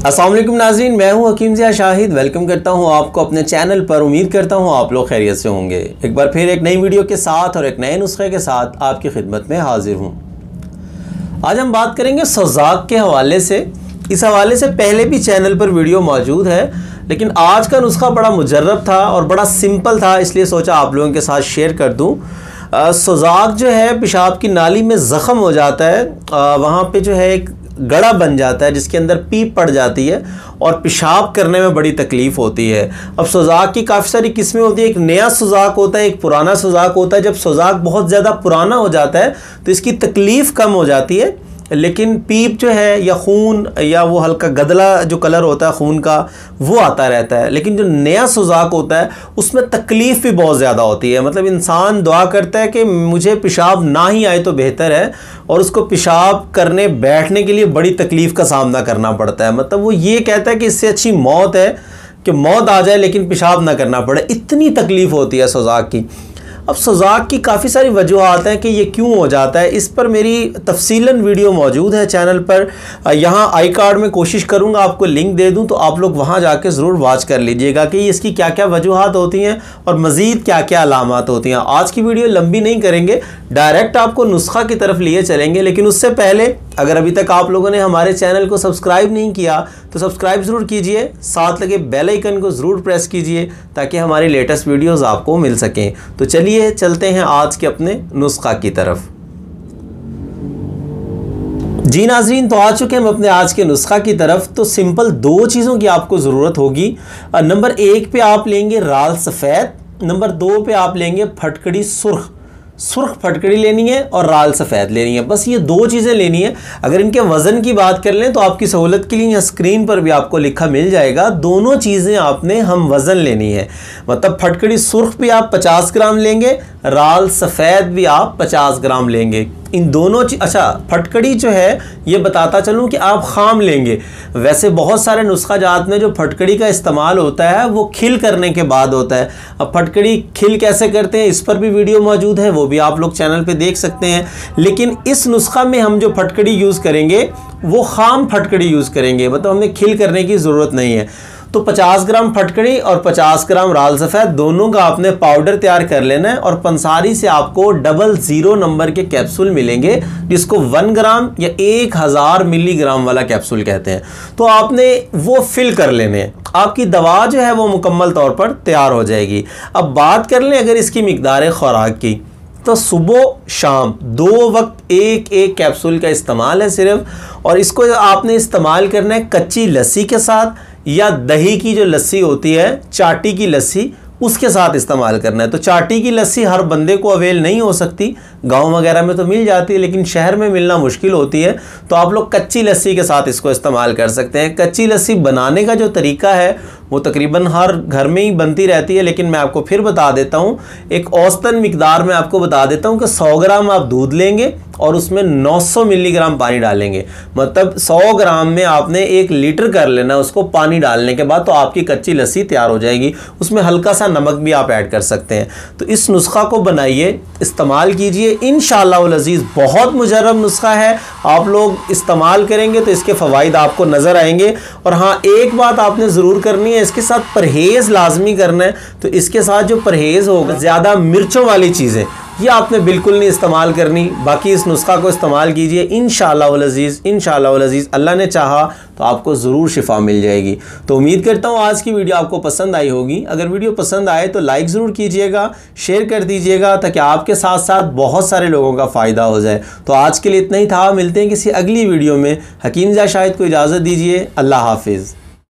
अस्सलाम वालेकुम नाज़रीन, मैं हूं हकीम ज़िया शाहिद। वेलकम करता हूं आपको अपने चैनल पर। उम्मीद करता हूं आप लोग खैरियत से होंगे। एक बार फिर एक नई वीडियो के साथ और एक नए नुस्खे के साथ आपकी खिदमत में हाजिर हूं। आज हम बात करेंगे सोज़ाक के हवाले से। इस हवाले से पहले भी चैनल पर वीडियो मौजूद है, लेकिन आज का नुस्खा बड़ा मुजर्रब था और बड़ा सिंपल था, इसलिए सोचा आप लोगों के साथ शेयर कर दूँ। सोज़ाक जो है पेशाब की नाली में ज़ख़म हो जाता है, वहाँ पे जो है एक गड़ा बन जाता है जिसके अंदर पीप पड़ जाती है और पेशाब करने में बड़ी तकलीफ़ होती है। अब सोज़ाक की काफ़ी सारी किस्में होती हैं। एक नया सोज़ाक होता है, एक पुराना सोज़ाक होता है। जब सोज़ाक बहुत ज़्यादा पुराना हो जाता है तो इसकी तकलीफ़ कम हो जाती है, लेकिन पीप जो है या खून या वो हल्का गदला जो कलर होता है खून का वो आता रहता है। लेकिन जो नया सोज़ाक होता है उसमें तकलीफ़ भी बहुत ज़्यादा होती है। मतलब इंसान दुआ करता है कि मुझे पेशाब ना ही आए तो बेहतर है, और उसको पेशाब करने बैठने के लिए बड़ी तकलीफ़ का सामना करना पड़ता है। मतलब वो ये कहता है कि इससे अच्छी मौत है कि मौत आ जाए लेकिन पेशाब ना करना पड़े, इतनी तकलीफ़ होती है सोज़ाक की। अब सोज़ाक की काफ़ी सारी वजूहात हैं कि ये क्यों हो जाता है। इस पर मेरी तफसीलन वीडियो मौजूद है चैनल पर। यहाँ आई कार्ड में कोशिश करूँगा आपको लिंक दे दूँ, तो आप लोग वहाँ जाके ज़रूर वॉच कर लीजिएगा कि इसकी क्या क्या वजूहात होती हैं और मज़ीद क्या क्या अलामात होती हैं। आज की वीडियो लंबी नहीं करेंगे, डायरेक्ट आपको नुस्खा की तरफ लिए चलेंगे। लेकिन उससे पहले अगर अभी तक आप लोगों ने हमारे चैनल को सब्सक्राइब नहीं किया तो सब्सक्राइब ज़रूर कीजिए, साथ लगे बेल आइकन को ज़रूर प्रेस कीजिए ताकि हमारी लेटेस्ट वीडियोज़ आपको मिल सकें। तो चलिए चलते हैं आज के अपने नुस्खा की तरफ। जी नाज़रीन, तो आ चुके हैं हम अपने आज के नुस्खा की तरफ। तो सिंपल दो चीज़ों की आपको ज़रूरत होगी। नंबर 1 पे आप लेंगे राल सफ़ेद, नंबर 2 पे आप लेंगे फटकड़ी सुर्ख फटकड़ी लेनी है और राल सफ़ेद लेनी है। बस ये दो चीज़ें लेनी है। अगर इनके वज़न की बात कर लें तो आपकी सहूलत के लिए यहाँ स्क्रीन पर भी आपको लिखा मिल जाएगा। दोनों चीज़ें आपने हम वज़न लेनी है। मतलब फटकड़ी सुर्ख भी आप 50 ग्राम लेंगे, राल सफ़ेद भी आप 50 ग्राम लेंगे। इन दोनों अच्छा फटकड़ी जो है ये बताता चलूँ कि आप खाम लेंगे। वैसे बहुत सारे नुस्खा जात में जो फटकड़ी का इस्तेमाल होता है वो खिल करने के बाद होता है। अब फटकड़ी खिल कैसे करते हैं इस पर भी वीडियो मौजूद है, वो भी आप लोग चैनल पे देख सकते हैं। लेकिन इस नुस्खा में हम जो फटकड़ी यूज़ करेंगे वो खाम फटकड़ी यूज़ करेंगे, मतलब हमें खिल करने की ज़रूरत नहीं है। तो 50 ग्राम फटकड़ी और 50 ग्राम राल सफ़ेद दोनों का आपने पाउडर तैयार कर लेना है। और पंसारी से आपको 00 नंबर के कैप्सूल मिलेंगे जिसको 1 ग्राम या 1000 मिलीग्राम वाला कैप्सूल कहते हैं। तो आपने वो फिल कर लेने हैं, आपकी दवा जो है वो मुकम्मल तौर पर तैयार हो जाएगी। अब बात कर लें अगर इसकी मिकदार खुराक की, तो सुबह शाम 2 वक्त एक कैप्सूल का इस्तेमाल है सिर्फ। और इसको आपने इस्तेमाल करना है कच्ची लस्सी के साथ या दही की जो लस्सी होती है, चाटी की लस्सी, उसके साथ इस्तेमाल करना है। तो चाटी की लस्सी हर बंदे को अवेल नहीं हो सकती, गांव वगैरह में तो मिल जाती है लेकिन शहर में मिलना मुश्किल होती है। तो आप लोग कच्ची लस्सी के साथ इसको इस्तेमाल कर सकते हैं। कच्ची लस्सी बनाने का जो तरीका है वो तकरीबन हर घर में ही बनती रहती है, लेकिन मैं आपको फिर बता देता हूँ। एक औसतन मिकदार में आपको बता देता हूँ कि 100 ग्राम आप दूध लेंगे और उसमें 900 मिलीग्राम पानी डालेंगे। मतलब 100 ग्राम में आपने 1 लीटर कर लेना उसको पानी डालने के बाद, तो आपकी कच्ची लस्सी तैयार हो जाएगी। उसमें हल्का सा नमक भी आप ऐड कर सकते हैं। तो इस नुस्खा को बनाइए, इस्तेमाल कीजिए, इंशाअल्लाह अज़ीज़ बहुत मुजर्रब नुस्खा है। आप लोग इस्तेमाल करेंगे तो इसके फ़वाइद आपको नज़र आएंगे। और हाँ, एक बात आपने ज़रूर करनी है, इसके साथ परहेज़ लाजमी करना है। तो इसके साथ जो परहेज़ होगा, ज़्यादा मिर्चों वाली चीज़ें ये आपने बिल्कुल नहीं इस्तेमाल करनी। बाकी इस नुस्खा को इस्तेमाल कीजिए, इंशाअल्लाह अज़ीज़ अल्लाह ने चाहा तो आपको ज़रूर शिफा मिल जाएगी। तो उम्मीद करता हूँ आज की वीडियो आपको पसंद आई होगी। अगर वीडियो पसंद आए तो लाइक ज़रूर कीजिएगा, शेयर कर दीजिएगा ताकि आपके साथ साथ बहुत सारे लोगों का फ़ायदा हो जाए। तो आज के लिए इतना ही था, मिलते हैं किसी अगली वीडियो में। हकीम ज़िया शाहिद को इजाज़त दीजिए, अल्लाह हाफिज़।